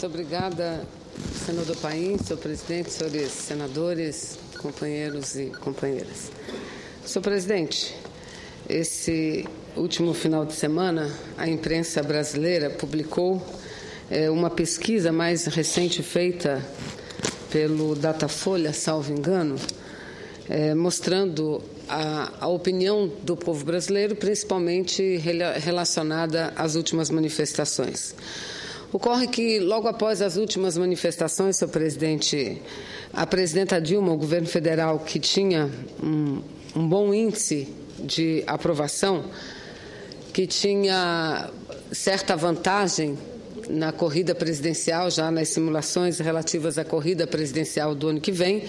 Muito obrigada, senador Paim, senhor presidente, senhores senadores, companheiros e companheiras. Senhor presidente, esse último final de semana, a imprensa brasileira publicou uma pesquisa mais recente feita pelo Datafolha, salvo engano, mostrando a opinião do povo brasileiro, principalmente relacionada às últimas manifestações. Ocorre que, logo após as últimas manifestações, senhor presidente, a presidenta Dilma, o governo federal, que tinha um bom índice de aprovação, que tinha certa vantagem na corrida presidencial, já nas simulações relativas à corrida presidencial do ano que vem,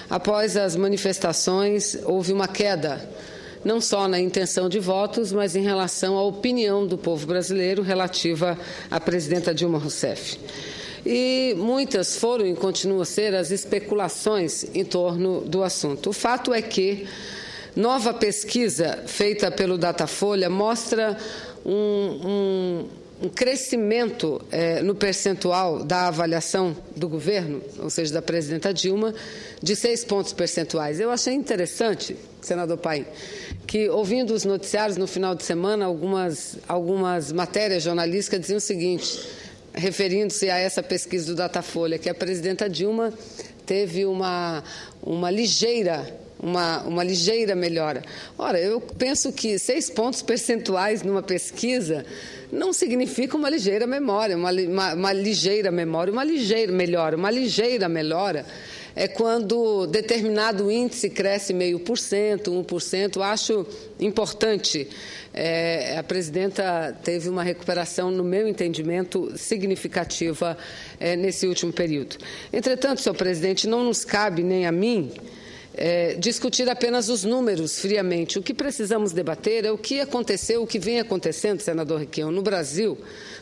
após as manifestações, houve uma queda, não só na intenção de votos, mas em relação à opinião do povo brasileiro relativa à presidenta Dilma Rousseff. E muitas foram e continuam a ser as especulações em torno do assunto. O fato é que nova pesquisa feita pelo Datafolha mostra um crescimento no percentual da avaliação do governo, ou seja, da presidenta Dilma, de 6 pontos percentuais. Eu achei interessante, senador Paim, que, ouvindo os noticiários no final de semana, algumas matérias jornalísticas diziam o seguinte, referindo-se a essa pesquisa do Datafolha, que a presidenta Dilma teve uma ligeira melhora. Ora, eu penso que 6 pontos percentuais numa pesquisa não significa uma ligeira memória, uma ligeira memória, uma ligeira melhora. Uma ligeira melhora é quando determinado índice cresce 0,5%, 1%. Acho importante. A presidenta teve uma recuperação, no meu entendimento, significativa nesse último período. Entretanto, senhor presidente, não nos cabe nem a mim discutir apenas os números friamente. O que precisamos debater é o que aconteceu, o que vem acontecendo, senador Requião, no Brasil,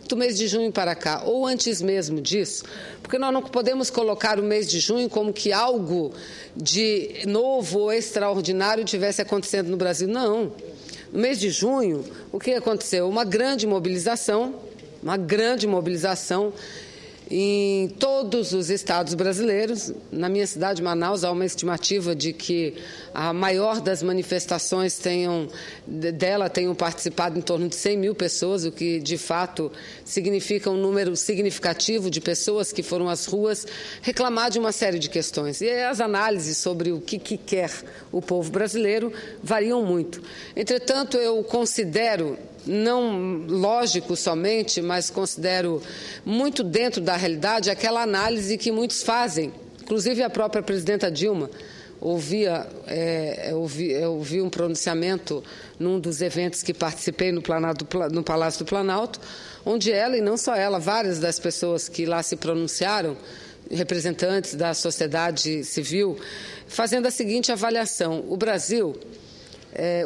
do mês de junho para cá, ou antes mesmo disso, porque nós não podemos colocar o mês de junho como que algo de novo ou extraordinário tivesse acontecendo no Brasil. Não. No mês de junho, o que aconteceu? Uma grande mobilização em todos os estados brasileiros. Na minha cidade, Manaus, há uma estimativa de que a maior das manifestações tenham participado em torno de 100 mil pessoas, o que, de fato, significa um número significativo de pessoas que foram às ruas reclamar de uma série de questões. E as análises sobre o que quer o povo brasileiro variam muito. Entretanto, eu considero, não lógico somente, mas considero muito dentro da realidade aquela análise que muitos fazem, inclusive a própria presidenta Dilma. Eu ouvi um pronunciamento num dos eventos que participei no Palácio do Planalto, onde ela, e não só ela, várias das pessoas que lá se pronunciaram, representantes da sociedade civil, fazendo a seguinte avaliação: o Brasil,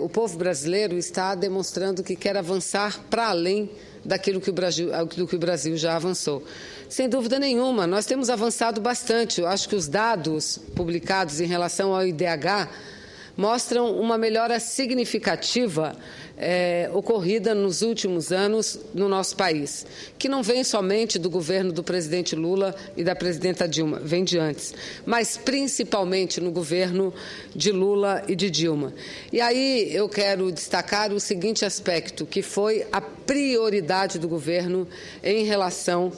o povo brasileiro está demonstrando que quer avançar para além do que o Brasil já avançou. Sem dúvida nenhuma, nós temos avançado bastante. Eu acho que os dados publicados em relação ao IDH mostram uma melhora significativa ocorrida nos últimos anos no nosso país, que não vem somente do governo do presidente Lula e da presidenta Dilma, vem de antes, mas principalmente no governo de Lula e de Dilma. E aí eu quero destacar o seguinte aspecto, que foi a prioridade do governo em relação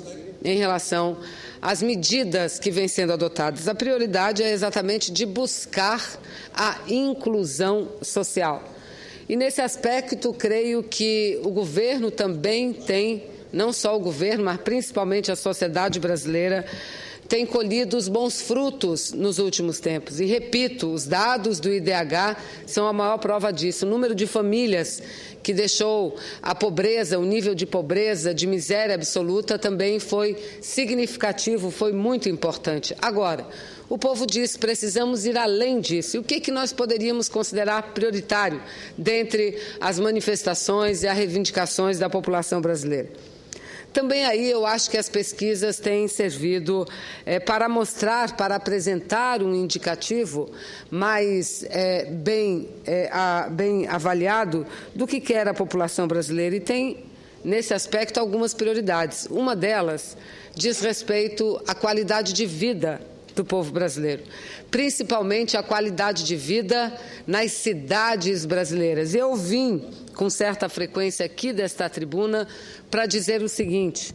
às medidas que vêm sendo adotadas. A prioridade é exatamente de buscar a inclusão social. E, nesse aspecto, creio que o governo também tem, não só o governo, mas principalmente a sociedade brasileira, tem colhido os bons frutos nos últimos tempos. E, repito, os dados do IDH são a maior prova disso. O número de famílias que deixou a pobreza, o nível de pobreza, de miséria absoluta, também foi significativo, foi muito importante. Agora, o povo diz, precisamos ir além disso. E o que nós poderíamos considerar prioritário dentre as manifestações e as reivindicações da população brasileira? Também aí eu acho que as pesquisas têm servido para mostrar, para apresentar um indicativo mais bem avaliado do que quer a população brasileira. E tem nesse aspecto, algumas prioridades. Uma delas diz respeito à qualidade de vida do povo brasileiro, principalmente a qualidade de vida nas cidades brasileiras. Eu vim com certa frequência aqui desta tribuna para dizer o seguinte: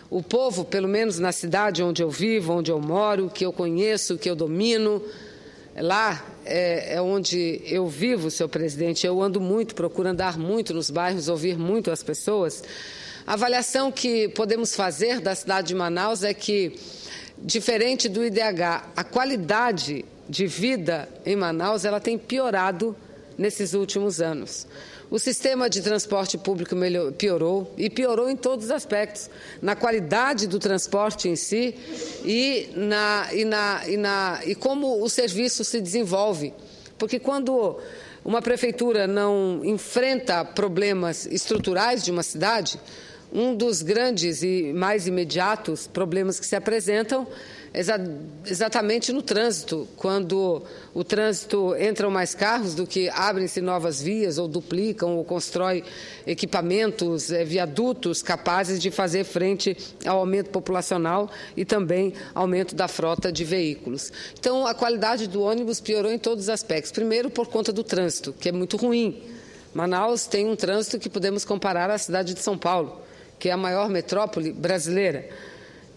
o povo, pelo menos na cidade onde eu vivo, onde eu moro, que eu conheço, que eu domino, lá é onde eu vivo, senhor presidente, eu ando muito, procuro andar muito nos bairros, ouvir muito as pessoas. A avaliação que podemos fazer da cidade de Manaus é que, diferente do IDH, a qualidade de vida em Manaus ela tem piorado nesses últimos anos. O sistema de transporte público piorou, e piorou em todos os aspectos, na qualidade do transporte em si e como o serviço se desenvolve. Porque quando uma prefeitura não enfrenta problemas estruturais de uma cidade, um dos grandes e mais imediatos problemas que se apresentam é exatamente no trânsito, quando o trânsito entram mais carros do que abrem-se novas vias, ou duplicam, ou constrói equipamentos, viadutos capazes de fazer frente ao aumento populacional e também aumento da frota de veículos. Então, a qualidade do ônibus piorou em todos os aspectos. Primeiro, por conta do trânsito, que é muito ruim. Manaus tem um trânsito que podemos comparar à cidade de São Paulo, que é a maior metrópole brasileira.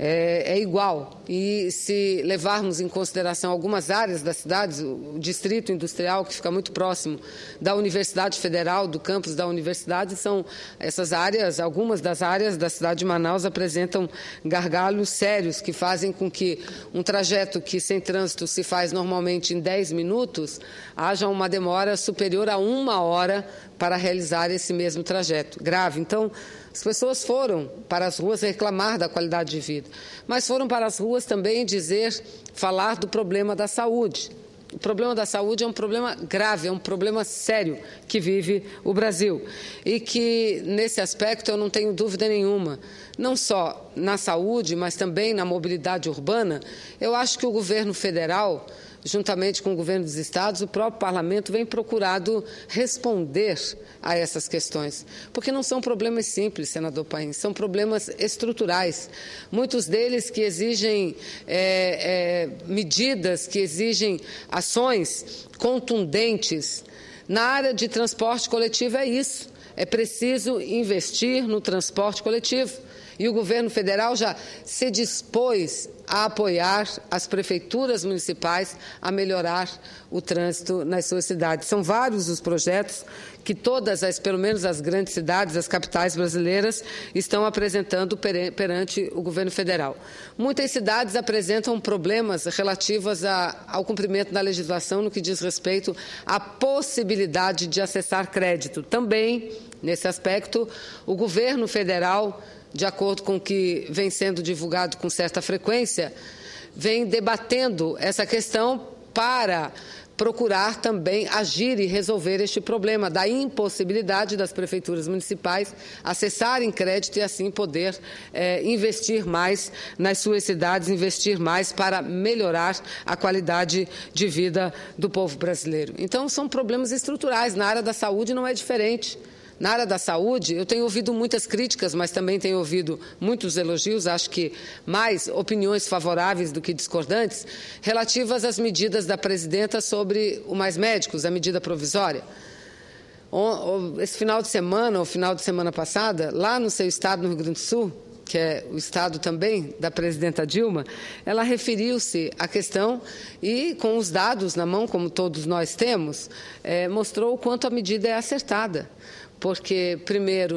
É igual. E se levarmos em consideração algumas áreas da cidade, o distrito industrial, que fica muito próximo da Universidade Federal, do campus da universidade, são essas áreas, algumas das áreas da cidade de Manaus apresentam gargalos sérios que fazem com que um trajeto que sem trânsito se faz normalmente em 10 minutos, haja uma demora superior a 1 hora para realizar esse mesmo trajeto. Grave. Então, as pessoas foram para as ruas reclamar da qualidade de vida, mas foram para as ruas também falar do problema da saúde. O problema da saúde é um problema grave, é um problema sério que vive o Brasil. E que, nesse aspecto, eu não tenho dúvida nenhuma, não só na saúde, mas também na mobilidade urbana, eu acho que o governo federal, juntamente com o governo dos estados, o próprio parlamento vem procurado responder a essas questões. Porque não são problemas simples, senador Paim, são problemas estruturais. Muitos deles que exigem medidas, que exigem ações contundentes. Na área de transporte coletivo é isso. É preciso investir no transporte coletivo. E o governo federal já se dispôs a apoiar as prefeituras municipais a melhorar o trânsito nas suas cidades. São vários os projetos que pelo menos as grandes cidades, as capitais brasileiras, estão apresentando perante o governo federal. Muitas cidades apresentam problemas relativos ao cumprimento da legislação no que diz respeito à possibilidade de acessar crédito. Também, nesse aspecto, o governo federal, de acordo com o que vem sendo divulgado com certa frequência, vem debatendo essa questão para procurar também agir e resolver este problema da impossibilidade das prefeituras municipais acessarem crédito e assim poder investir mais nas suas cidades, investir mais para melhorar a qualidade de vida do povo brasileiro. Então, são problemas estruturais. Na área da saúde não é diferente. Na área da saúde, eu tenho ouvido muitas críticas, mas também tenho ouvido muitos elogios, acho que mais opiniões favoráveis do que discordantes, relativas às medidas da presidenta sobre o Mais Médicos, a medida provisória. Esse final de semana, ou final de semana passada, lá no seu estado, no Rio Grande do Sul, que é o estado também da presidenta Dilma, ela referiu-se à questão e, com os dados na mão, como todos nós temos, mostrou o quanto a medida é acertada. Porque,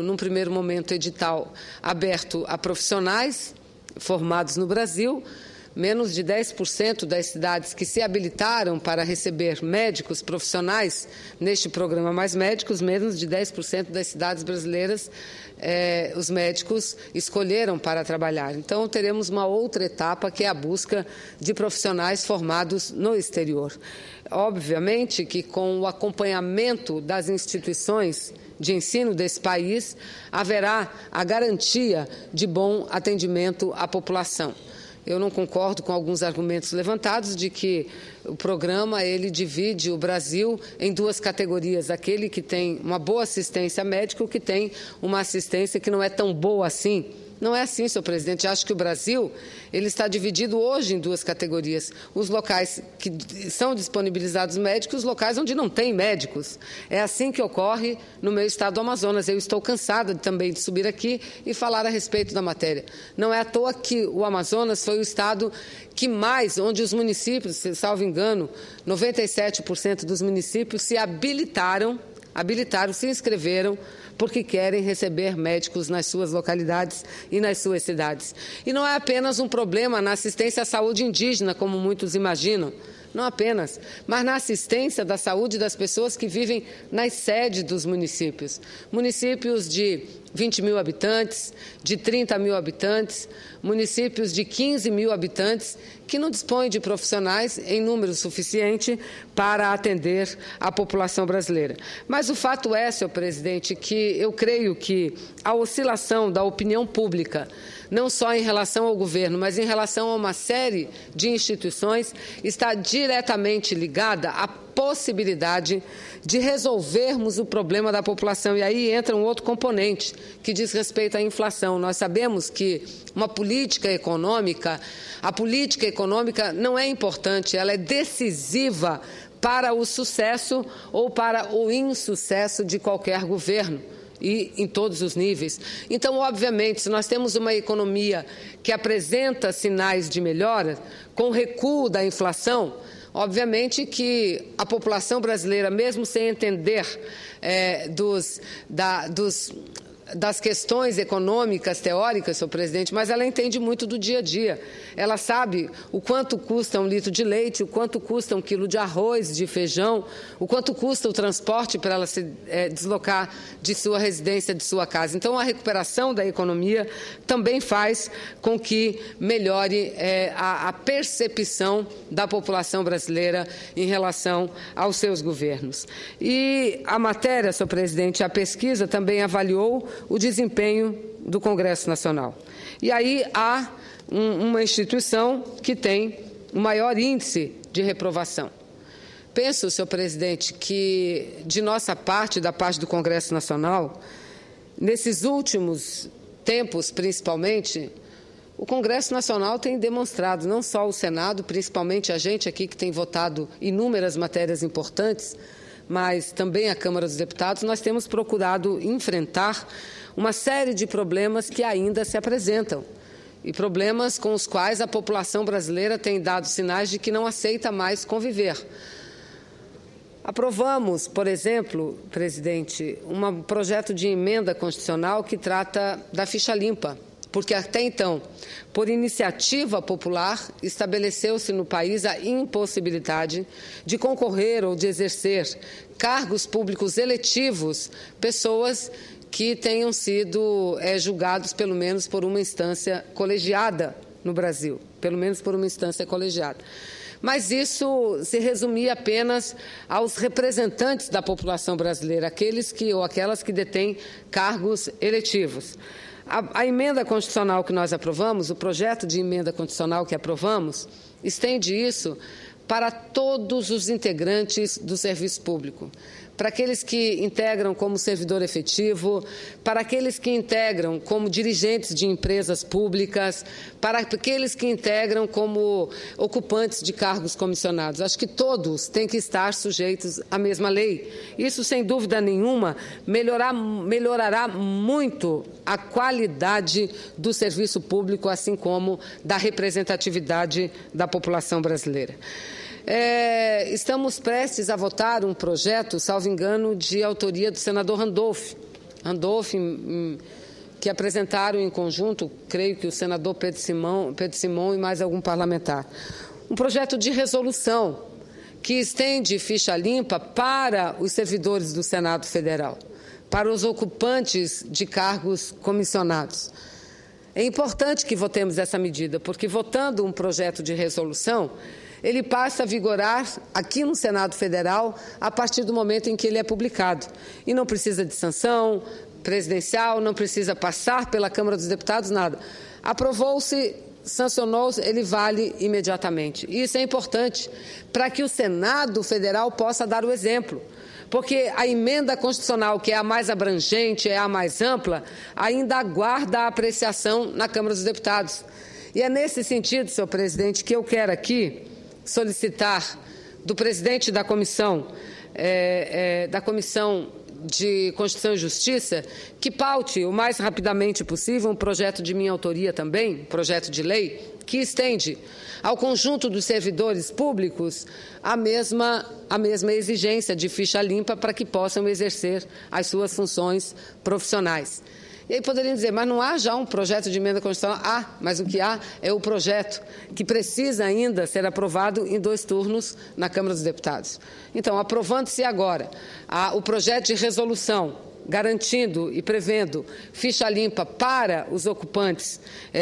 num primeiro momento, edital aberto a profissionais formados no Brasil, menos de 10% das cidades que se habilitaram para receber médicos profissionais neste programa Mais Médicos, menos de 10% das cidades brasileiras, os médicos escolheram para trabalhar. Então, teremos uma outra etapa, que é a busca de profissionais formados no exterior. Obviamente que, com o acompanhamento das instituições de ensino desse país, haverá a garantia de bom atendimento à população. Eu não concordo com alguns argumentos levantados de que o programa ele divide o Brasil em duas categorias, aquele que tem uma boa assistência médica e o que tem uma assistência que não é tão boa assim. Não é assim, senhor presidente. Acho que o Brasil ele está dividido hoje em duas categorias. Os locais que são disponibilizados médicos e os locais onde não tem médicos. É assim que ocorre no meu estado do Amazonas. Eu estou cansada também de subir aqui e falar a respeito da matéria. Não é à toa que o Amazonas foi o estado que mais, onde os municípios, salvo engano, 97% dos municípios se habilitaram, se inscreveram, porque querem receber médicos nas suas localidades e nas suas cidades. E não é apenas um problema na assistência à saúde indígena, como muitos imaginam, não apenas, mas na assistência da saúde das pessoas que vivem nas sedes dos municípios. Municípios de 20 mil habitantes, de 30 mil habitantes, municípios de 15 mil habitantes, que não dispõem de profissionais em número suficiente para atender a população brasileira. Mas o fato é, senhor presidente, que eu creio que a oscilação da opinião pública, não só em relação ao governo, mas em relação a uma série de instituições, está diretamente ligada à possibilidade de resolvermos o problema da população. E aí entra um outro componente que diz respeito à inflação. Nós sabemos que a política econômica não é importante, ela é decisiva para o sucesso ou para o insucesso de qualquer governo. E em todos os níveis. Então, obviamente, se nós temos uma economia que apresenta sinais de melhora, com o recuo da inflação, obviamente que a população brasileira, mesmo sem entender das questões econômicas, teóricas, senhor presidente, mas ela entende muito do dia a dia. Ela sabe o quanto custa um litro de leite, o quanto custa um quilo de arroz, de feijão, o quanto custa o transporte para ela se deslocar de sua residência, de sua casa. Então, a recuperação da economia também faz com que melhore a percepção da população brasileira em relação aos seus governos. E a matéria, senhor presidente, a pesquisa também avaliou o desempenho do Congresso Nacional. E aí há uma instituição que tem o maior índice de reprovação. Penso, senhor presidente, que de nossa parte, da parte do Congresso Nacional, nesses últimos tempos, principalmente, o Congresso Nacional tem demonstrado, não só o Senado, principalmente a gente aqui que tem votado inúmeras matérias importantes, mas também a Câmara dos Deputados, nós temos procurado enfrentar uma série de problemas que ainda se apresentam e problemas com os quais a população brasileira tem dado sinais de que não aceita mais conviver. Aprovamos, por exemplo, presidente, um projeto de emenda constitucional que trata da ficha limpa, porque até então, por iniciativa popular, estabeleceu-se no país a impossibilidade de concorrer ou de exercer cargos públicos eletivos pessoas que tenham sido julgados pelo menos por uma instância colegiada no Brasil, pelo menos por uma instância colegiada. Mas isso se resumia apenas aos representantes da população brasileira, aqueles que ou aquelas que detêm cargos eletivos. A emenda constitucional que nós aprovamos, o projeto de emenda constitucional que aprovamos, estende isso para todos os integrantes do serviço público, para aqueles que integram como servidor efetivo, para aqueles que integram como dirigentes de empresas públicas, para aqueles que integram como ocupantes de cargos comissionados. Acho que todos têm que estar sujeitos à mesma lei. Isso, sem dúvida nenhuma, melhorará muito a qualidade do serviço público, assim como da representatividade da população brasileira. Estamos prestes a votar um projeto, salvo engano, de autoria do senador Randolph, que apresentaram em conjunto, creio que o senador Pedro Simão e mais algum parlamentar. Um projeto de resolução que estende ficha limpa para os servidores do Senado Federal, para os ocupantes de cargos comissionados. É importante que votemos essa medida, porque votando um projeto de resolução, ele passa a vigorar aqui no Senado Federal a partir do momento em que ele é publicado. E não precisa de sanção presidencial, não precisa passar pela Câmara dos Deputados, nada. Aprovou-se sancionou, ele vale imediatamente. E isso é importante para que o Senado Federal possa dar o exemplo. Porque a emenda constitucional, que é a mais abrangente, é a mais ampla, ainda aguarda a apreciação na Câmara dos Deputados. E é nesse sentido, senhor presidente, que eu quero aqui solicitar do presidente da Comissão de Constituição e Justiça, que paute o mais rapidamente possível um projeto de minha autoria também, um projeto de lei, que estende ao conjunto dos servidores públicos a mesma exigência de ficha limpa para que possam exercer as suas funções profissionais. E aí poderiam dizer, mas não há já um projeto de emenda constitucional? Mas o que há é o projeto, que precisa ainda ser aprovado em 2 turnos na Câmara dos Deputados. Então, aprovando-se agora o projeto de resolução garantindo e prevendo ficha limpa para os ocupantes,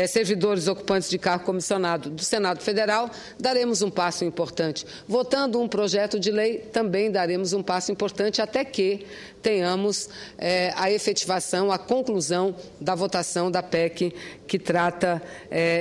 servidores ocupantes de cargo comissionado do Senado Federal, daremos um passo importante. Votando um projeto de lei, também daremos um passo importante até que tenhamos a efetivação, a conclusão da votação da PEC que trata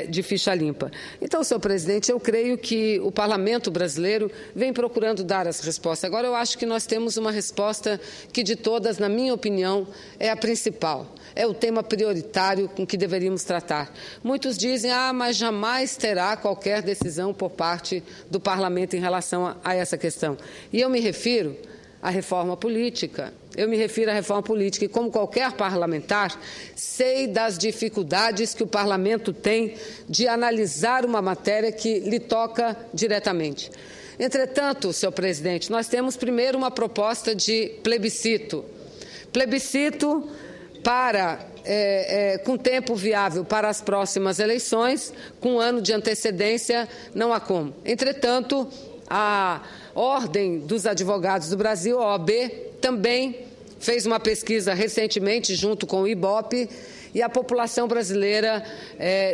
de ficha limpa. Então, senhor presidente, eu creio que o Parlamento brasileiro vem procurando dar as respostas. Agora, eu acho que nós temos uma resposta que, de todas, na minha opinião, é a principal. É o tema prioritário com que deveríamos tratar. Muitos dizem, mas jamais terá qualquer decisão por parte do Parlamento em relação a essa questão. E eu me refiro à reforma política. E, como qualquer parlamentar, sei das dificuldades que o Parlamento tem de analisar uma matéria que lhe toca diretamente. Entretanto, senhor presidente, nós temos primeiro uma proposta de plebiscito. Plebiscito com tempo viável para as próximas eleições, com um ano de antecedência, não há como. Entretanto, a Ordem dos Advogados do Brasil, a OAB, também fez uma pesquisa recentemente junto com o IBOP, e a população brasileira,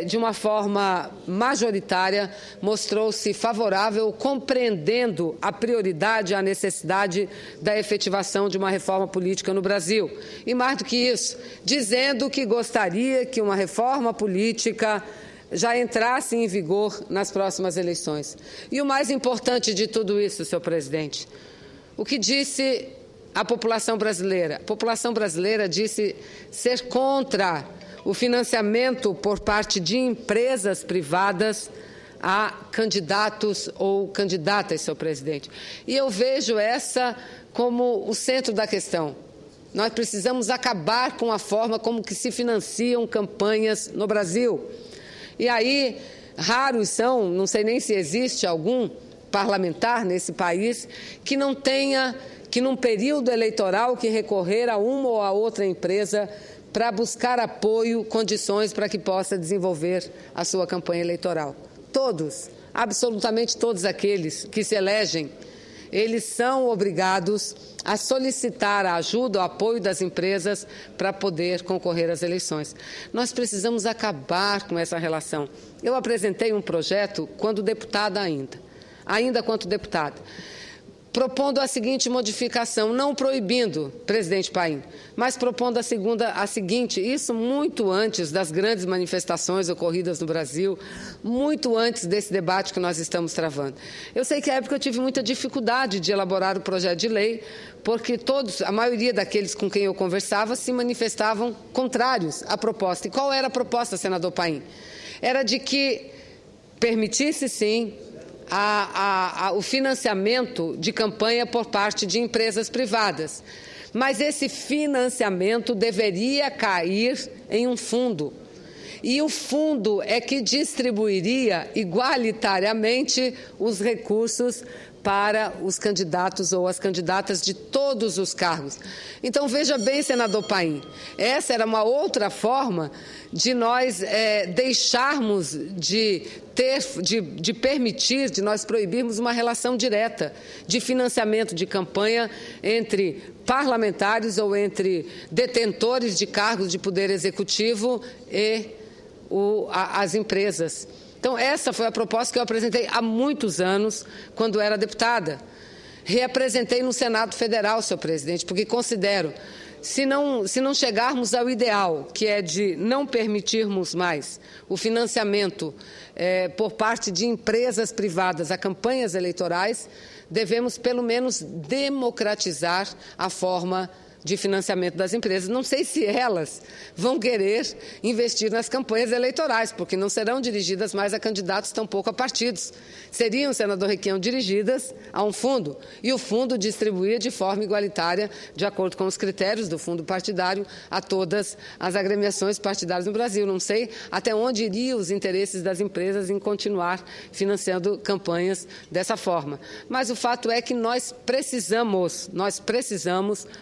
de uma forma majoritária, mostrou-se favorável, compreendendo a prioridade e a necessidade da efetivação de uma reforma política no Brasil. E mais do que isso, dizendo que gostaria que uma reforma política já entrasse em vigor nas próximas eleições. E o mais importante de tudo isso, senhor presidente, o que disse a população brasileira? A população brasileira disse ser contra o financiamento por parte de empresas privadas a candidatos ou candidatas, senhor presidente. E eu vejo essa como o centro da questão. Nós precisamos acabar com a forma como que se financiam campanhas no Brasil. E aí, raros são, não sei nem se existe algum parlamentar nesse país que não tenha que, num período eleitoral, que recorrer a uma ou a outra empresa para buscar apoio, condições para que possa desenvolver a sua campanha eleitoral. Todos, absolutamente todos aqueles que se elegem, eles são obrigados a solicitar a ajuda, o apoio das empresas para poder concorrer às eleições. Nós precisamos acabar com essa relação. Eu apresentei um projeto quando deputada ainda quanto deputada, propondo a seguinte modificação, não proibindo, presidente Paim, mas propondo a seguinte, isso muito antes das grandes manifestações ocorridas no Brasil, muito antes desse debate que nós estamos travando. Eu sei que à época eu tive muita dificuldade de elaborar o projeto de lei, porque a maioria daqueles com quem eu conversava se manifestavam contrários à proposta. E qual era a proposta, senador Paim? Era de que permitisse, sim, o financiamento de campanha por parte de empresas privadas. Mas esse financiamento deveria cair em um fundo. E o fundo é que distribuiria igualitariamente os recursos para os candidatos ou as candidatas de todos os cargos. Então, veja bem, senador Paim, essa era uma outra forma de nós deixarmos de permitir, de nós proibirmos uma relação direta de financiamento de campanha entre parlamentares ou entre detentores de cargos de poder executivo e as empresas. Então, essa foi a proposta que eu apresentei há muitos anos, quando era deputada. Reapresentei no Senado Federal, senhor presidente, porque considero, se não chegarmos ao ideal, que é de não permitirmos mais o financiamento por parte de empresas privadas a campanhas eleitorais, devemos, pelo menos, democratizar a forma de financiamento das empresas. Não sei se elas vão querer investir nas campanhas eleitorais, porque não serão dirigidas mais a candidatos, tampouco a partidos. Seriam, senador Requião, dirigidas a um fundo, e o fundo distribuía de forma igualitária, de acordo com os critérios do fundo partidário, a todas as agremiações partidárias no Brasil. Não sei até onde iriam os interesses das empresas em continuar financiando campanhas dessa forma. Mas o fato é que nós precisamos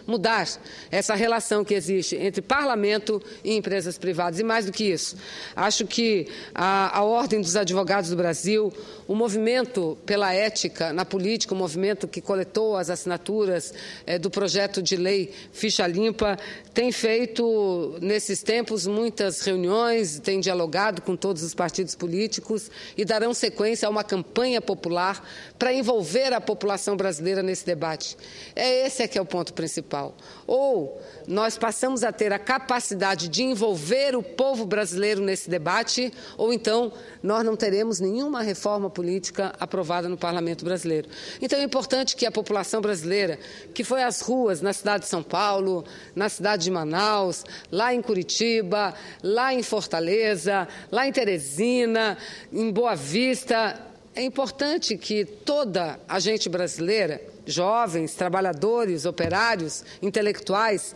mudar essa relação que existe entre parlamento e empresas privadas. E mais do que isso, acho que a Ordem dos Advogados do Brasil, o movimento pela ética na política, o movimento que coletou as assinaturas do projeto de lei Ficha Limpa, tem feito, nesses tempos, muitas reuniões, tem dialogado com todos os partidos políticos e darão sequência a uma campanha popular para envolver a população brasileira nesse debate. Esse é que é o ponto principal. Ou nós passamos a ter a capacidade de envolver o povo brasileiro nesse debate, ou então nós não teremos nenhuma reforma política aprovada no Parlamento brasileiro. Então é importante que a população brasileira, que foi às ruas na cidade de São Paulo, na cidade de Manaus, lá em Curitiba, lá em Fortaleza, lá em Teresina, em Boa Vista, é importante que toda a gente brasileira, jovens, trabalhadores, operários, intelectuais,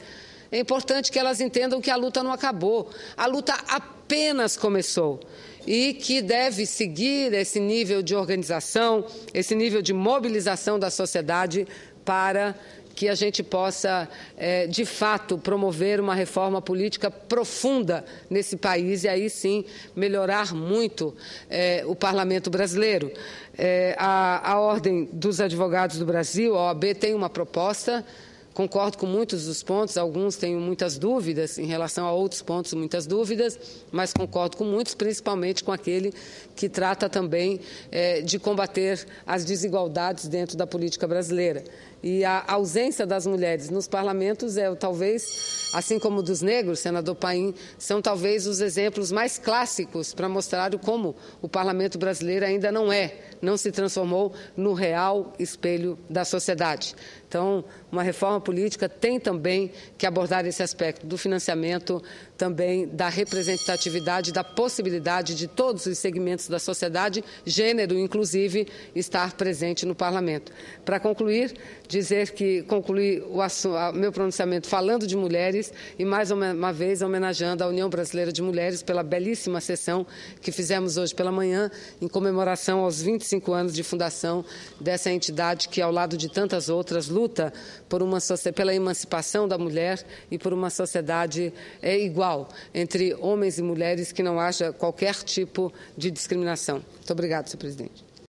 é importante que elas entendam que a luta não acabou, a luta apenas começou e que deve seguir esse nível de organização, esse nível de mobilização da sociedade para que a gente possa, de fato, promover uma reforma política profunda nesse país e aí sim melhorar muito o parlamento brasileiro. A Ordem dos Advogados do Brasil, a OAB, tem uma proposta. Concordo com muitos dos pontos, alguns tenho muitas dúvidas, em relação a outros pontos, muitas dúvidas, mas concordo com muitos, principalmente com aquele que trata também de combater as desigualdades dentro da política brasileira. E a ausência das mulheres nos parlamentos talvez, assim como dos negros, senador Paim, são talvez os exemplos mais clássicos para mostrar como o parlamento brasileiro ainda não se transformou no real espelho da sociedade. Então, uma reforma política tem também que abordar esse aspecto do financiamento, também da representatividade, da possibilidade de todos os segmentos da sociedade, gênero inclusive, estar presente no parlamento. Para concluir, dizer que concluí o meu pronunciamento falando de mulheres e mais uma vez homenageando a União Brasileira de Mulheres pela belíssima sessão que fizemos hoje pela manhã em comemoração aos 25 anos de fundação dessa entidade que, ao lado de tantas outras, luta pela emancipação da mulher e por uma sociedade igual entre homens e mulheres, que não haja qualquer tipo de discriminação. Muito obrigada, senhor presidente.